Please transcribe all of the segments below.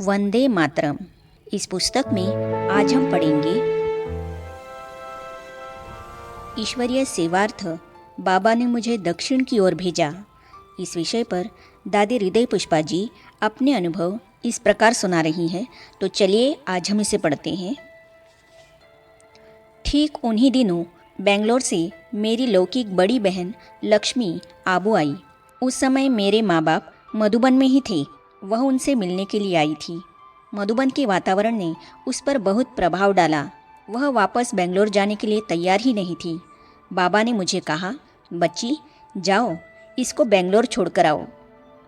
वंदे मातरम। इस पुस्तक में आज हम पढ़ेंगे ईश्वरीय सेवार्थ बाबा ने मुझे दक्षिण की ओर भेजा। इस विषय पर दादी हृदय पुष्पा जी अपने अनुभव इस प्रकार सुना रही हैं, तो चलिए आज हम इसे पढ़ते हैं। ठीक उन्हीं दिनों बेंगलोर से मेरी लौकिक बड़ी बहन लक्ष्मी आबू आई। उस समय मेरे माँ बाप मधुबन में ही थे। वह उनसे मिलने के लिए आई थी। मधुबन के वातावरण ने उस पर बहुत प्रभाव डाला। वह वापस बेंगलोर जाने के लिए तैयार ही नहीं थी। बाबा ने मुझे कहा, बच्ची जाओ, इसको बेंगलोर छोड़कर आओ।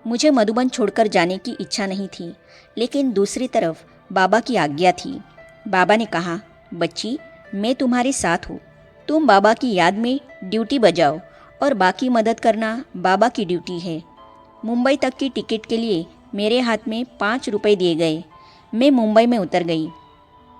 मुझे मधुबन छोड़कर जाने की इच्छा नहीं थी, लेकिन दूसरी तरफ बाबा की आज्ञा थी। बाबा ने कहा, बच्ची मैं तुम्हारे साथ हूँ। तुम बाबा की याद में ड्यूटी बजाओ और बाकी मदद करना बाबा की ड्यूटी है। मुंबई तक की टिकट के लिए मेरे हाथ में 5 रुपए दिए गए। मैं मुंबई में उतर गई।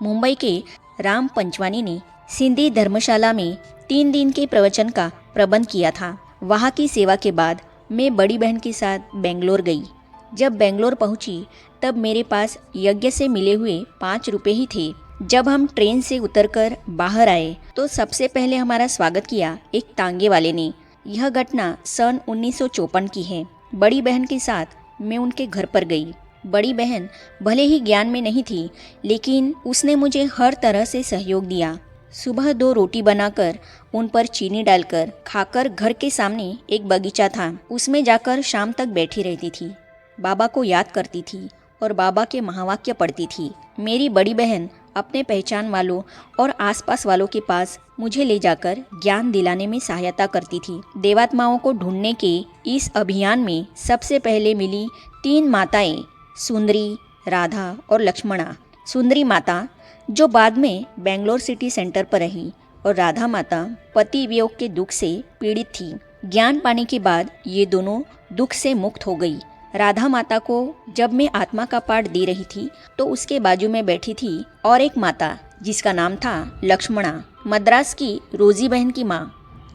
मुंबई के राम पंचवानी ने सिंधी धर्मशाला में 3 दिन के प्रवचन का प्रबंध किया था। वहाँ की सेवा के बाद मैं बड़ी बहन के साथ बेंगलोर गई। जब बेंगलोर पहुँची तब मेरे पास यज्ञ से मिले हुए 5 रुपए ही थे। जब हम ट्रेन से उतरकर बाहर आए तो सबसे पहले हमारा स्वागत किया एक तांगे वाले ने। यह घटना सन 1954 की है। बड़ी बहन के साथ मैं उनके घर पर गई। बड़ी बहन भले ही ज्ञान में नहीं थी, लेकिन उसने मुझे हर तरह से सहयोग दिया। सुबह 2 रोटी बनाकर उन पर चीनी डालकर खाकर घर के सामने एक बगीचा था, उसमें जाकर शाम तक बैठी रहती थी। बाबा को याद करती थी और बाबा के महावाक्य पढ़ती थी। मेरी बड़ी बहन अपने पहचान वालों और आसपास वालों के पास मुझे ले जाकर ज्ञान दिलाने में सहायता करती थी। देवात्माओं को ढूंढने के इस अभियान में सबसे पहले मिली 3 माताएं, सुंदरी, राधा और लक्ष्मणा। सुंदरी माता जो बाद में बेंगलोर सिटी सेंटर पर रही, और राधा माता पति वियोग के दुख से पीड़ित थी। ज्ञान पाने के बाद ये दोनों दुख से मुक्त हो गई। राधा माता को जब मैं आत्मा का पाठ दे रही थी तो उसके बाजू में बैठी थी और एक माता जिसका नाम था लक्ष्मणा, मद्रास की रोजी बहन की माँ।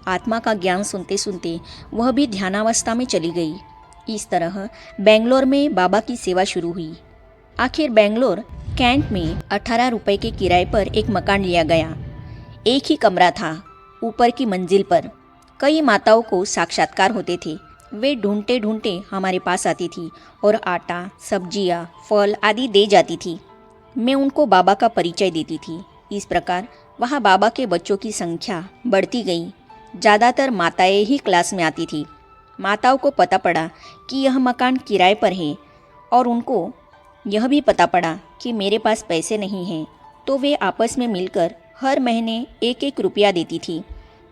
आत्मा का ज्ञान सुनते सुनते वह भी ध्यानावस्था में चली गई। इस तरह बेंगलोर में बाबा की सेवा शुरू हुई। आखिर बेंगलोर कैंट में 18 रुपए के किराए पर एक मकान लिया गया। एक ही कमरा था, ऊपर की मंजिल पर। कई माताओं को साक्षात्कार होते थे। वे ढूंढते ढूंढते हमारे पास आती थी और आटा, सब्जियां, फल आदि दे जाती थी। मैं उनको बाबा का परिचय देती थी। इस प्रकार वहाँ बाबा के बच्चों की संख्या बढ़ती गई। ज़्यादातर माताएं ही क्लास में आती थी। माताओं को पता पड़ा कि यह मकान किराए पर है, और उनको यह भी पता पड़ा कि मेरे पास पैसे नहीं हैं, तो वे आपस में मिलकर हर महीने 1-1 रुपया देती थी।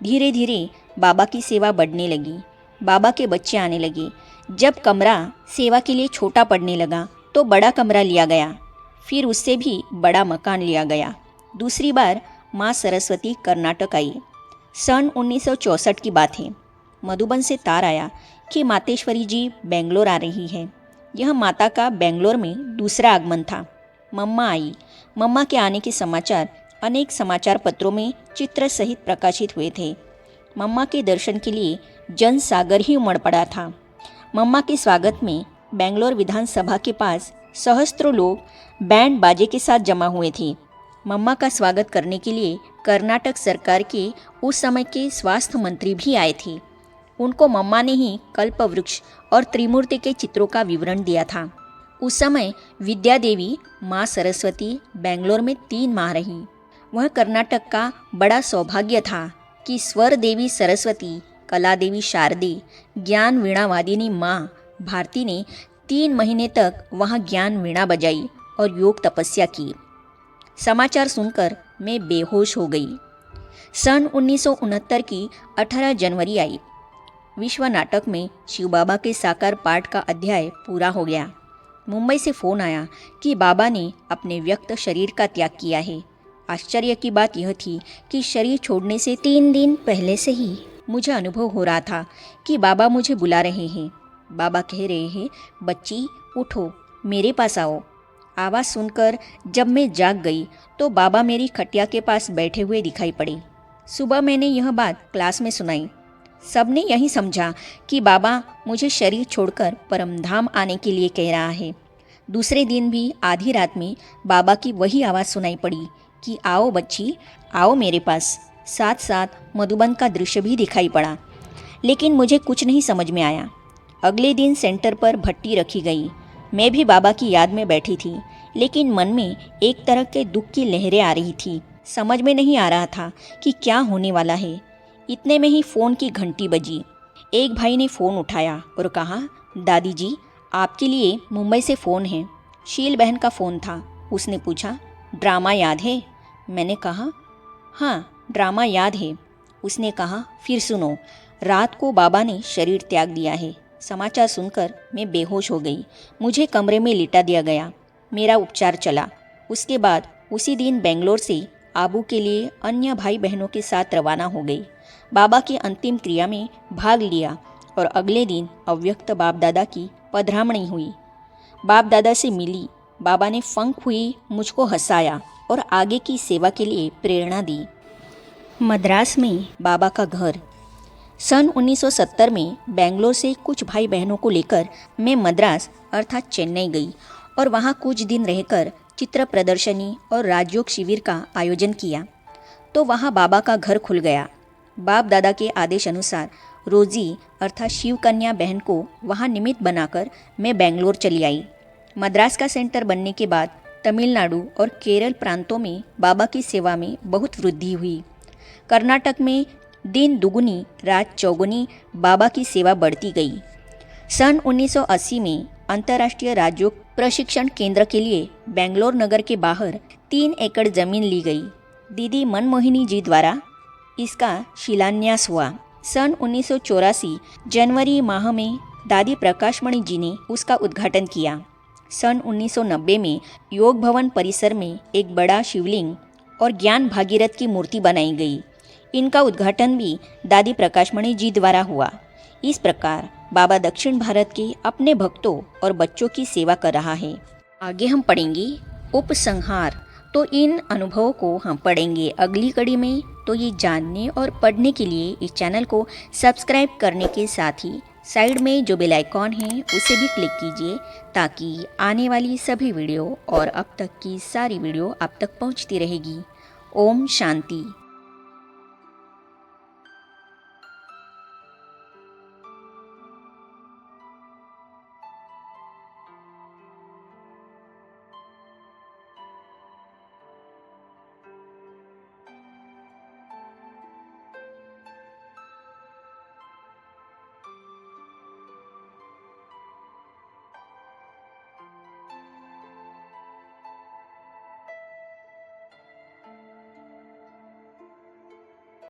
धीरे धीरे बाबा की सेवा बढ़ने लगी। बाबा के बच्चे आने लगे। जब कमरा सेवा के लिए छोटा पड़ने लगा तो बड़ा कमरा लिया गया। फिर उससे भी बड़ा मकान लिया गया। दूसरी बार माँ सरस्वती कर्नाटक आई। सन 1964 की बात है। मधुबन से तार आया कि मातेश्वरी जी बेंगलोर आ रही हैं। यह माता का बेंगलोर में दूसरा आगमन था। मम्मा आई। मम्मा के आने के समाचार अनेक समाचार पत्रों में चित्र सहित प्रकाशित हुए थे। मम्मा के दर्शन के लिए जन सागर ही उमड़ पड़ा था। मम्मा के स्वागत में बेंगलोर विधानसभा के पास सहस्त्रों लोग बैंड बाजे के साथ जमा हुए थे। मम्मा का स्वागत करने के लिए कर्नाटक सरकार के उस समय के स्वास्थ्य मंत्री भी आए थे। उनको मम्मा ने ही कल्प वृक्ष और त्रिमूर्ति के चित्रों का विवरण दिया था। उस समय विद्या देवी माँ सरस्वती बेंगलोर में 3 माह रही। वह कर्नाटक का बड़ा सौभाग्य था कि स्वर देवी सरस्वती, कला देवी शारदे, ज्ञान वीणा वादिनी माँ भारती ने 3 महीने तक वहाँ ज्ञान वीणा बजाई और योग तपस्या की। समाचार सुनकर मैं बेहोश हो गई। सन 1969 की 18 जनवरी आई। विश्व नाटक में शिव बाबा के साकार पाठ का अध्याय पूरा हो गया। मुंबई से फ़ोन आया कि बाबा ने अपने व्यक्त शरीर का त्याग किया है। आश्चर्य की बात यह थी कि शरीर छोड़ने से 3 दिन पहले से ही मुझे अनुभव हो रहा था कि बाबा मुझे बुला रहे हैं। बाबा कह रहे हैं, बच्ची उठो, मेरे पास आओ। आवाज़ सुनकर जब मैं जाग गई तो बाबा मेरी खटिया के पास बैठे हुए दिखाई पड़े। सुबह मैंने यह बात क्लास में सुनाई। सबने यही समझा कि बाबा मुझे शरीर छोड़कर परमधाम आने के लिए कह रहा है। दूसरे दिन भी आधी रात में बाबा की वही आवाज़ सुनाई पड़ी कि आओ बच्ची, आओ मेरे पास। साथ साथ मधुबन का दृश्य भी दिखाई पड़ा, लेकिन मुझे कुछ नहीं समझ में आया। अगले दिन सेंटर पर भट्टी रखी गई। मैं भी बाबा की याद में बैठी थी, लेकिन मन में एक तरह के दुख की लहरें आ रही थी। समझ में नहीं आ रहा था कि क्या होने वाला है। इतने में ही फ़ोन की घंटी बजी। एक भाई ने फ़ोन उठाया और कहा, दादी जी, आपके लिए मुंबई से फ़ोन है। शील बहन का फ़ोन था। उसने पूछा, ड्रामा याद है? मैंने कहा, हाँ, ड्रामा याद है। उसने कहा, फिर सुनो, रात को बाबा ने शरीर त्याग दिया है। समाचार सुनकर मैं बेहोश हो गई। मुझे कमरे में लिटा दिया गया। मेरा उपचार चला। उसके बाद उसी दिन बेंगलोर से आबू के लिए अन्य भाई बहनों के साथ रवाना हो गई। बाबा की अंतिम क्रिया में भाग लिया और अगले दिन अव्यक्त बाप दादा की पधरामणी हुई। बाप दादा से मिली। बाबा ने फंक हुई मुझको हंसाया और आगे की सेवा के लिए प्रेरणा दी। मद्रास में बाबा का घर। सन 1970 में बेंगलोर से कुछ भाई बहनों को लेकर मैं मद्रास अर्थात चेन्नई गई और वहाँ कुछ दिन रहकर चित्र प्रदर्शनी और राजयोग शिविर का आयोजन किया। तो वहाँ बाबा का घर खुल गया। बाप दादा के आदेश अनुसार रोजी अर्थात शिव कन्या बहन को वहाँ निमित्त बनाकर मैं बेंगलोर चली आई। मद्रास का सेंटर बनने के बाद तमिलनाडु और केरल प्रांतों में बाबा की सेवा में बहुत वृद्धि हुई। कर्नाटक में दिन दुगुनी रात चौगुनी बाबा की सेवा बढ़ती गई। सन 1980 में अंतर्राष्ट्रीय राजयोग प्रशिक्षण केंद्र के लिए बेंगलोर नगर के बाहर 3 एकड़ जमीन ली गई। दीदी मनमोहिनी जी द्वारा इसका शिलान्यास हुआ। सन 1984 जनवरी माह में दादी प्रकाशमणि जी ने उसका उद्घाटन किया। सन 1990 में योग भवन परिसर में एक बड़ा शिवलिंग और ज्ञान भागीरथ की मूर्ति बनाई गई। इनका उद्घाटन भी दादी प्रकाशमणि जी द्वारा हुआ। इस प्रकार बाबा दक्षिण भारत के अपने भक्तों और बच्चों की सेवा कर रहा है। आगे हम पढ़ेंगे उपसंहार। तो इन अनुभवों को हम पढ़ेंगे अगली कड़ी में। तो ये जानने और पढ़ने के लिए इस चैनल को सब्सक्राइब करने के साथ ही साइड में जो बेल आइकॉन है उसे भी क्लिक कीजिए, ताकि आने वाली सभी वीडियो और अब तक की सारी वीडियो आप तक पहुंचती रहेगी। ओम शांति।